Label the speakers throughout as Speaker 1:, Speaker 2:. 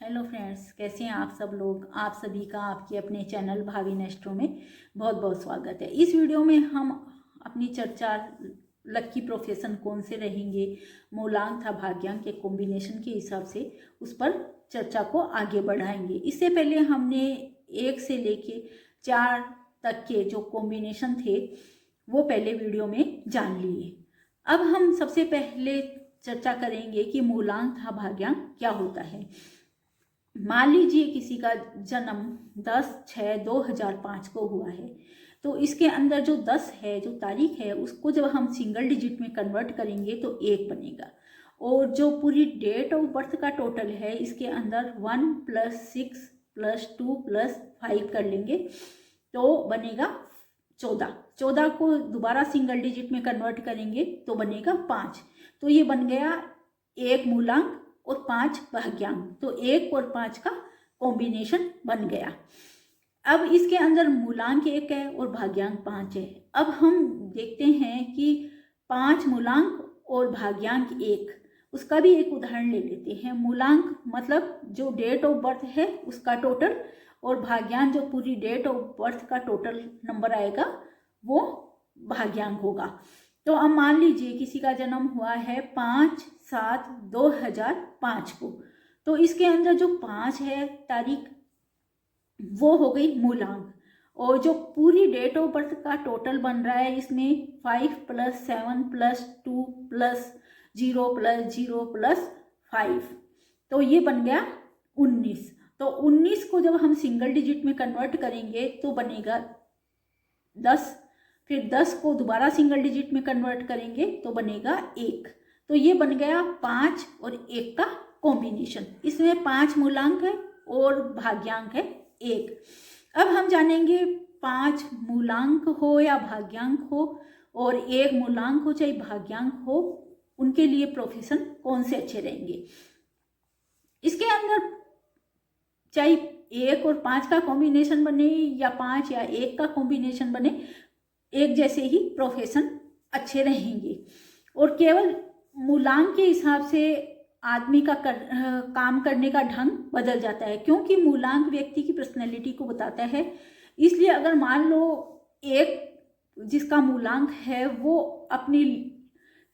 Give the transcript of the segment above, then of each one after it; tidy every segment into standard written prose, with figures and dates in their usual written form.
Speaker 1: Hello friends, कैसे हैं आप सब लोग। आप सभी का आपके अपने चैनल भावी नेस्ट्रो में बहुत बहुत स्वागत है। इस वीडियो में हम अपनी चर्चा लकी प्रोफेशन कौन से रहेंगे, मूलांक था भाग्यांक के कॉम्बिनेशन के हिसाब से उस पर चर्चा को आगे बढ़ाएंगे। इससे पहले हमने 1 से लेके 4 तक के जो कॉम्बिनेशन थे वो पहले वीडियो में जान लिए। अब हम सबसे पहले चर्चा करेंगे कि मूलांक था भाग्यांक क्या होता है। मान लीजिए किसी का जन्म 10/6/2005 को हुआ है, तो इसके अंदर जो 10 है, जो तारीख है, उसको जब हम सिंगल डिजिट में कन्वर्ट करेंगे तो 1 बनेगा। और जो पूरी डेट ऑफ बर्थ का टोटल है, इसके अंदर 1 + 6 + 2 + 5 कर लेंगे तो बनेगा 14। 14 को दोबारा सिंगल डिजिट में कन्वर्ट करेंगे तो बनेगा 5। तो ये बन गया 1 मूलांक और 5 भाग्यांक। तो 1 और 5 का कॉम्बिनेशन बन गया। अब इसके अंदर मूलांक 1 है और भाग्यांक 5 है। अब हम देखते हैं कि 5 मूलांक और भाग्यांक 1, उसका भी एक उदाहरण ले लेते हैं। मूलांक मतलब जो डेट ऑफ बर्थ है उसका टोटल, और भाग्यांक जो पूरी डेट ऑफ बर्थ का टोटल नंबर आएगा वो भाग्यांक होगा। तो अब मान लीजिए किसी का जन्म हुआ है 5/7/2005 को, तो इसके अंदर जो 5 है तारीख वो हो गई मूलांक, और जो पूरी डेट ऑफ बर्थ का टोटल बन रहा है इसमें 5 + 7 + 2 + 0 + 0 + 5, तो ये बन गया 19। तो 19 को जब हम सिंगल डिजिट में कन्वर्ट करेंगे तो बनेगा 10। फिर 10 को दोबारा सिंगल डिजिट में कन्वर्ट करेंगे तो बनेगा 1। तो ये बन गया 5 और 1 का कॉम्बिनेशन। इसमें 5 मूलांक है और भाग्यांक है 1। अब हम जानेंगे 5 मूलांक हो या भाग्यांक हो और 1 मूलांक हो चाहे भाग्यांक हो, उनके लिए प्रोफेशन कौन से अच्छे रहेंगे। इसके अंदर चाहे 1 और 5 का कॉम्बिनेशन बने या 5 या 1 का कॉम्बिनेशन बने, एक जैसे ही प्रोफेशन अच्छे रहेंगे। और केवल मूलांक के हिसाब से आदमी का काम करने का ढंग बदल जाता है, क्योंकि मूलांक व्यक्ति की पर्सनैलिटी को बताता है। इसलिए अगर मान लो एक जिसका मूलांक है वो अपनी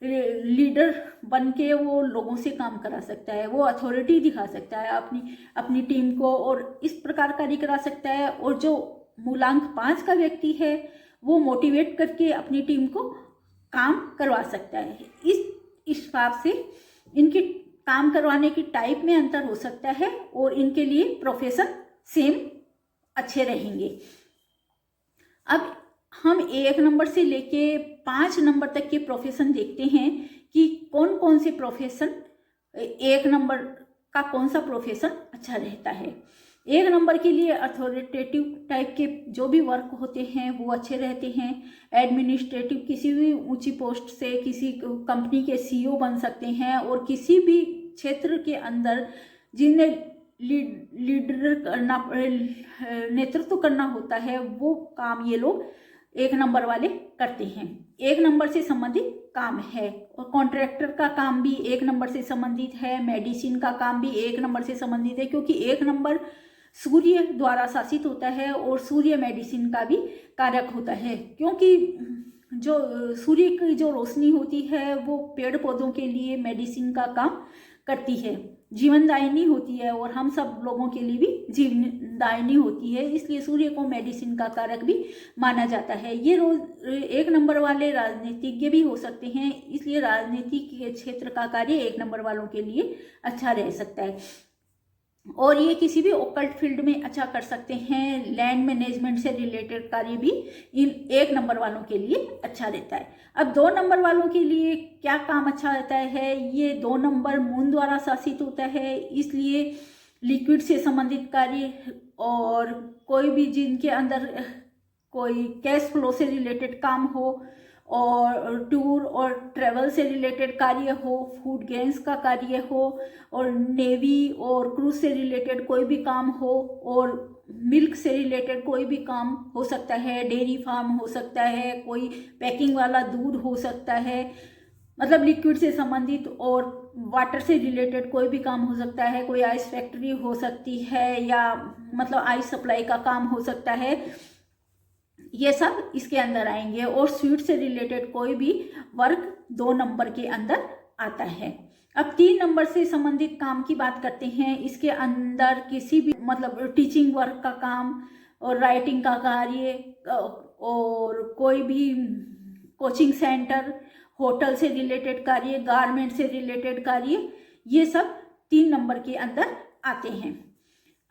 Speaker 1: लीडर बन के वो लोगों से काम करा सकता है, वो अथॉरिटी दिखा सकता है अपनी टीम को और इस प्रकार कार्य करा सकता है। और जो मूलांक 5 का व्यक्ति है वो मोटिवेट करके अपनी टीम को काम करवा सकता है। इस हिसाब से इनके काम करवाने की टाइप में अंतर हो सकता है और इनके लिए प्रोफेशन सेम अच्छे रहेंगे। अब हम 1 नंबर से लेके 5 नंबर तक के प्रोफेशन देखते हैं कि कौन कौन से प्रोफेशन 1 नंबर का कौन सा प्रोफेशन अच्छा रहता है। 1 नंबर के लिए अथॉरिटेटिव टाइप के जो भी वर्क होते हैं वो अच्छे रहते हैं। एडमिनिस्ट्रेटिव, किसी भी ऊंची पोस्ट से किसी कंपनी के सीईओ बन सकते हैं, और किसी भी क्षेत्र के अंदर जिन्हें लीडर करना, नेतृत्व करना होता है, वो काम ये लोग 1 नंबर वाले करते हैं। 1 नंबर से संबंधित काम है, और कॉन्ट्रैक्टर का काम भी 1 नंबर से संबंधित है। मेडिसिन का काम भी 1 नंबर से संबंधित है, क्योंकि 1 नंबर सूर्य द्वारा शासित होता है और सूर्य मेडिसिन का भी कारक होता है, क्योंकि जो सूर्य की जो रोशनी होती है वो पेड़ पौधों के लिए मेडिसिन का काम करती है, जीवनदायिनी होती है, और हम सब लोगों के लिए भी जीवनदायिनी होती है। इसलिए सूर्य को मेडिसिन का कारक भी माना जाता है। ये 1 नंबर वाले राजनीतिज्ञ भी हो सकते हैं, इसलिए राजनीति के क्षेत्र का कार्य 1 नंबर वालों के लिए अच्छा रह सकता है। और ये किसी भी ओकल्ट फील्ड में अच्छा कर सकते हैं। लैंड मैनेजमेंट से रिलेटेड कार्य भी इन 1 नंबर वालों के लिए अच्छा रहता है। अब 2 नंबर वालों के लिए क्या काम अच्छा रहता है। ये 2 नंबर मून द्वारा शासित होता है, इसलिए लिक्विड से संबंधित कार्य और कोई भी जिनके अंदर कोई कैश फ्लो से रिलेटेड काम हो, और टूर और ट्रेवल से रिलेटेड कार्य हो, फूड गेम्स का कार्य हो, और नेवी और क्रूज से रिलेटेड कोई भी काम हो, और मिल्क से रिलेटेड कोई भी काम हो सकता है। डेयरी फार्म हो सकता है, कोई पैकिंग वाला दूध हो सकता है, मतलब लिक्विड से संबंधित और वाटर से रिलेटेड कोई भी काम हो सकता है, कोई आइस फैक्ट्री हो सकती है या मतलब आइस सप्लाई का काम हो सकता है, ये सब इसके अंदर आएंगे। और स्वीट से रिलेटेड कोई भी वर्क 2 नंबर के अंदर आता है। अब 3 नंबर से संबंधित काम की बात करते हैं। इसके अंदर किसी भी मतलब टीचिंग वर्क का काम और राइटिंग का कार्य और कोई भी कोचिंग सेंटर, होटल से रिलेटेड कार्य, गारमेंट से रिलेटेड कार्य, ये सब 3 नंबर के अंदर आते हैं।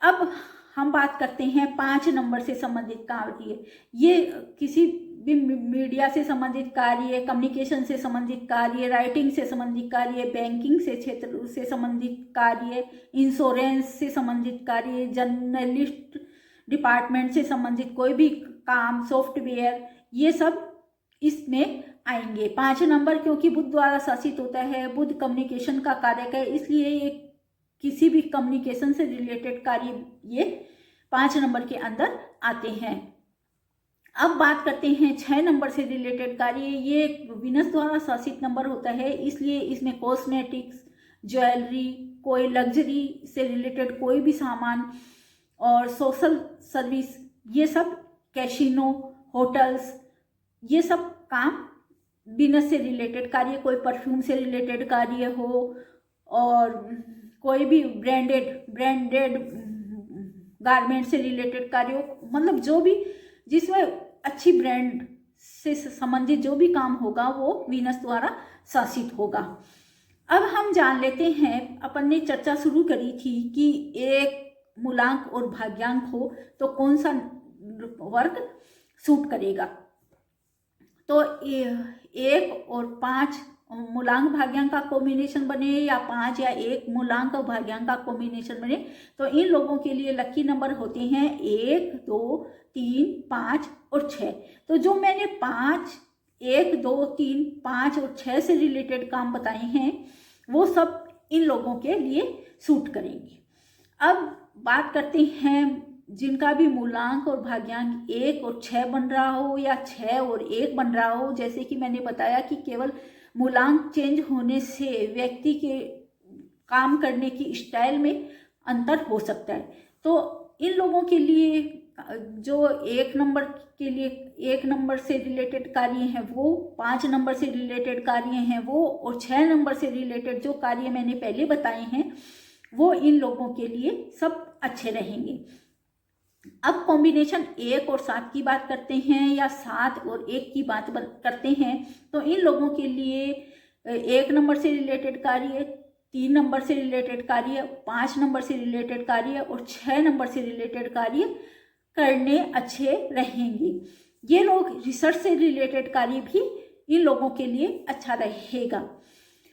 Speaker 1: अब हम बात करते हैं 5 नंबर से संबंधित कार्य। ये किसी भी मीडिया से संबंधित कार्य, कम्युनिकेशन से संबंधित कार्य, राइटिंग से संबंधित कार्य, बैंकिंग से क्षेत्र से संबंधित कार्य, इंश्योरेंस से संबंधित कार्य, जर्नलिस्ट डिपार्टमेंट से संबंधित कोई भी काम, सॉफ्टवेयर, ये सब इसमें आएंगे। 5 नंबर क्योंकि बुध द्वारा शासित होता है, बुध कम्युनिकेशन का कारक है, इसलिए ये किसी भी कम्युनिकेशन से रिलेटेड कार्य ये 5 नंबर के अंदर आते हैं। अब बात करते हैं 6 नंबर से रिलेटेड कार्य। ये वीनस द्वारा शासित नंबर होता है, इसलिए इसमें कॉस्मेटिक्स, ज्वेलरी, कोई लग्जरी से रिलेटेड कोई भी सामान और सोशल सर्विस, ये सब, कैसीनो, होटल्स, ये सब काम वीनस से रिलेटेड कार्य, कोई परफ्यूम से रिलेटेड कार्य हो और कोई भी ब्रांडेड गारमेंट से रिलेटेड कार्य हो, मतलब जो भी जिसमें अच्छी ब्रांड से संबंधित जो भी काम होगा वो वीनस द्वारा शासित होगा। अब हम जान लेते हैं, अपन ने चर्चा शुरू करी थी कि एक मूलांक और भाग्यांक हो तो कौन सा वर्ग सूट करेगा। तो 1 और 5 मूलांक भाग्यांक का कॉम्बिनेशन बने या 5 या 1 मूलांक और भाग्यांक का कॉम्बिनेशन बने तो इन लोगों के लिए लकी नंबर होते हैं 1, 2, 3, 5 और 6। तो जो मैंने 1, 2, 3, 5 और 6 से रिलेटेड काम बताए हैं वो सब इन लोगों के लिए सूट करेंगे। अब बात करते हैं जिनका भी मूलांक और भाग्यांक 1 और 6 बन रहा हो या 6 और 1 बन रहा हो। जैसे कि मैंने बताया कि केवल मूलांक चेंज होने से व्यक्ति के काम करने की स्टाइल में अंतर हो सकता है। तो इन लोगों के लिए जो 1 नंबर के लिए 1 नंबर से रिलेटेड कार्य हैं वो, 5 नंबर से रिलेटेड कार्य हैं वो, और 6 नंबर से रिलेटेड जो कार्य मैंने पहले बताए हैं वो इन लोगों के लिए सब अच्छे रहेंगे। अब कॉम्बिनेशन 1 और 7 की बात करते हैं या 7 और 1 की बात करते हैं तो इन लोगों के लिए 1 नंबर से रिलेटेड कार्य, 3 नंबर से रिलेटेड कार्य, 5 नंबर से रिलेटेड कार्य और 6 नंबर से रिलेटेड कार्य करने अच्छे रहेंगे। ये लोग रिसर्च से रिलेटेड कार्य भी इन लोगों के लिए अच्छा रहेगा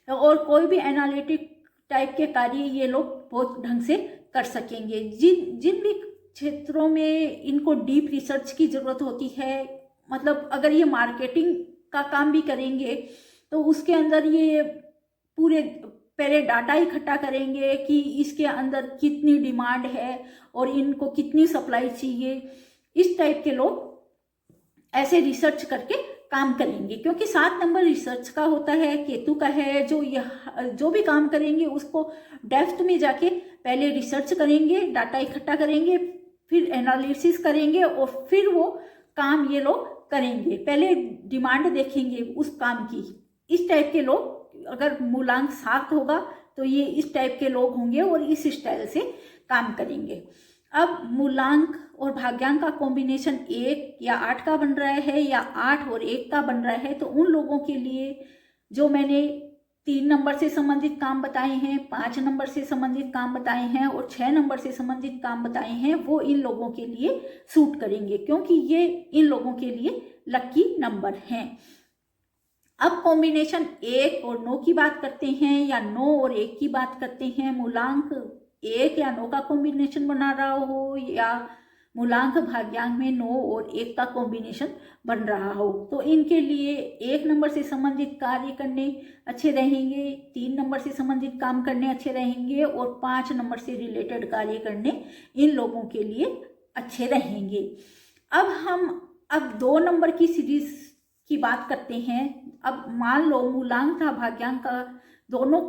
Speaker 1: और कोई भी एनालिटिक टाइप के कार्य ये लोग बहुत ढंग से कर सकेंगे। जिन भी क्षेत्रों में इनको डीप रिसर्च की ज़रूरत होती है, मतलब अगर ये मार्केटिंग का काम भी करेंगे तो उसके अंदर ये पूरे पहले डाटा इकट्ठा करेंगे कि इसके अंदर कितनी डिमांड है और इनको कितनी सप्लाई चाहिए। इस टाइप के लोग ऐसे रिसर्च करके काम करेंगे क्योंकि 7 नंबर रिसर्च का होता है, केतु का है। जो भी काम करेंगे उसको डेप्थ में जाके पहले रिसर्च करेंगे, डाटा इकट्ठा करेंगे, फिर एनालिसिस करेंगे और फिर वो काम ये लोग करेंगे। पहले डिमांड देखेंगे उस काम की। इस टाइप के लोग, अगर मूलांक 7 होगा तो ये इस टाइप के लोग होंगे और इस स्टाइल से काम करेंगे। अब मूलांक और भाग्यांक का कॉम्बिनेशन 1 या 8 का बन रहा है या 8 और 1 का बन रहा है तो उन लोगों के लिए जो मैंने 3 नंबर से संबंधित काम बताए हैं, 5 नंबर से संबंधित काम बताए हैं और 6 नंबर से संबंधित काम बताए हैं वो इन लोगों के लिए सूट करेंगे क्योंकि ये इन लोगों के लिए लकी नंबर हैं। अब कॉम्बिनेशन 1 और 9 की बात करते हैं या 9 और 1 की बात करते हैं। मूलांक 1 या 9 का कॉम्बिनेशन बना रहा हो या मूलांक भाग्यांक में 9 और 1 का कॉम्बिनेशन बन रहा हो तो इनके लिए 1 नंबर से संबंधित कार्य करने अच्छे रहेंगे, 3 नंबर से संबंधित काम करने अच्छे रहेंगे और 5 नंबर से रिलेटेड कार्य करने इन लोगों के लिए अच्छे रहेंगे। अब हम 2 नंबर की सीरीज की बात करते हैं। अब मान लो मूलांक था भाग्यांक का, दोनों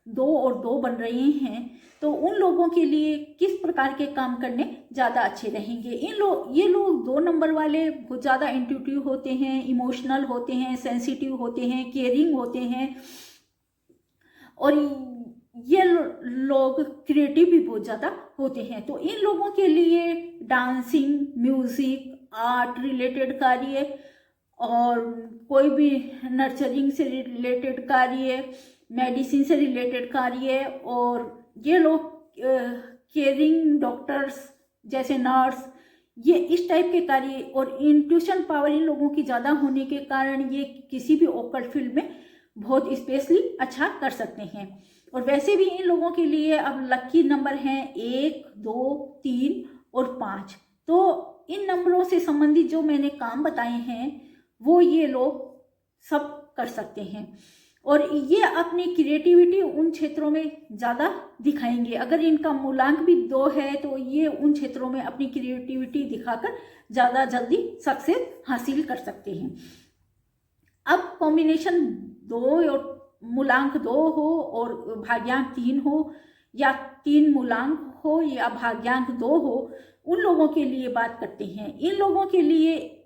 Speaker 1: 2 और 2 बन रहे हैं, तो उन लोगों के लिए किस प्रकार के काम करने ज़्यादा अच्छे रहेंगे। ये लोग 2 नंबर वाले बहुत ज़्यादा इंट्यूटिव होते हैं, इमोशनल होते हैं, सेंसिटिव होते हैं, केयरिंग होते हैं, और ये लोग क्रिएटिव भी बहुत ज़्यादा होते हैं। तो इन लोगों के लिए डांसिंग, म्यूज़िक, आर्ट रिलेटेड कार्य और कोई भी नर्चरिंग से रिलेटेड कार्य, मेडिसिन से रिलेटेड कार्य, और ये लोग केयरिंग डॉक्टर्स जैसे नर्स, ये इस टाइप के कार्य, और इंट्यूशन पावर इन लोगों की ज़्यादा होने के कारण ये किसी भी ओकल्ट फील्ड में बहुत स्पेशली अच्छा कर सकते हैं। और वैसे भी इन लोगों के लिए अब लकी नंबर हैं 1, 2, 3 और 5। तो इन नंबरों से संबंधित जो मैंने काम बताए हैं वो ये लोग सब कर सकते हैं, और ये अपनी क्रिएटिविटी उन क्षेत्रों में ज़्यादा दिखाएंगे। अगर इनका मूलांक भी 2 है तो ये उन क्षेत्रों में अपनी क्रिएटिविटी दिखाकर ज़्यादा जल्दी सक्सेस हासिल कर सकते हैं। अब कॉम्बिनेशन 2 और मूलांक 2 हो और भाग्यांक 3 हो, या 3 मूलांक हो या भाग्यांक 2 हो, उन लोगों के लिए बात करते हैं। इन लोगों के लिए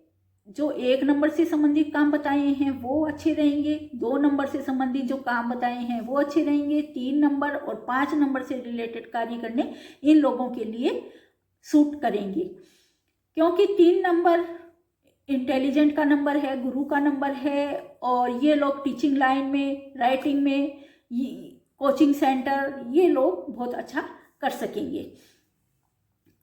Speaker 1: जो 1 नंबर से संबंधित काम बताए हैं वो अच्छे रहेंगे, 2 नंबर से संबंधित जो काम बताए हैं वो अच्छे रहेंगे, 3 नंबर और 5 नंबर से रिलेटेड कार्य करने इन लोगों के लिए सूट करेंगे, क्योंकि 3 नंबर इंटेलिजेंट का नंबर है, गुरु का नंबर है, और ये लोग टीचिंग लाइन में, राइटिंग में, कोचिंग सेंटर, ये लोग बहुत अच्छा कर सकेंगे।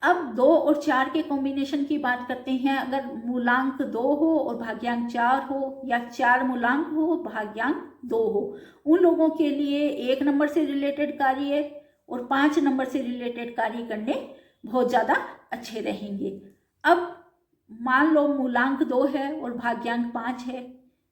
Speaker 1: अब 2 और 4 के कॉम्बिनेशन की बात करते हैं। अगर मूलांक 2 हो और भाग्यांक 4 हो, या 4 मूलांक हो भाग्यांक 2 हो, उन लोगों के लिए 1 नंबर से रिलेटेड कार्य और 5 नंबर से रिलेटेड कार्य करने बहुत ज़्यादा अच्छे रहेंगे। अब मान लो मूलांक 2 है और भाग्यांक 5 है,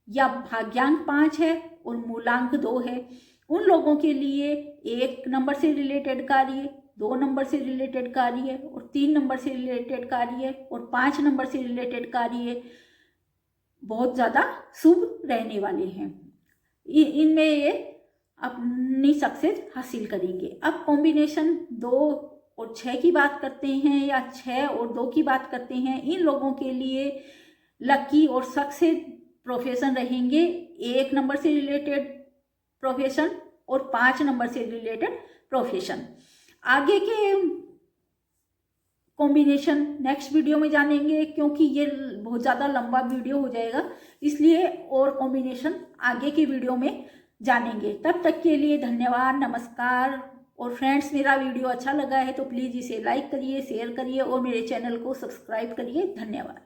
Speaker 1: या भाग्यांक 5 है और मूलांक 2 है, उन लोगों के लिए 1 नंबर से रिलेटेड कार्य, 2 नंबर से रिलेटेड कार्य और 3 नंबर से रिलेटेड कार्य और 5 नंबर से रिलेटेड कार्य बहुत ज़्यादा शुभ रहने वाले हैं। इनमें ये अपनी सक्सेस हासिल करेंगे। अब कॉम्बिनेशन 2 और 6 की बात करते हैं, या 6 और 2 की बात करते हैं। इन लोगों के लिए लकी और सक्सेस प्रोफेशन रहेंगे 1 नंबर से रिलेटेड प्रोफेशन और 5 नंबर से रिलेटेड प्रोफेशन। आगे के कॉम्बिनेशन नेक्स्ट वीडियो में जानेंगे, क्योंकि ये बहुत ज़्यादा लंबा वीडियो हो जाएगा, इसलिए और कॉम्बिनेशन आगे की वीडियो में जानेंगे। तब तक के लिए धन्यवाद, नमस्कार। और फ्रेंड्स, मेरा वीडियो अच्छा लगा है तो प्लीज़ इसे लाइक करिए, शेयर करिए और मेरे चैनल को सब्सक्राइब करिए। धन्यवाद।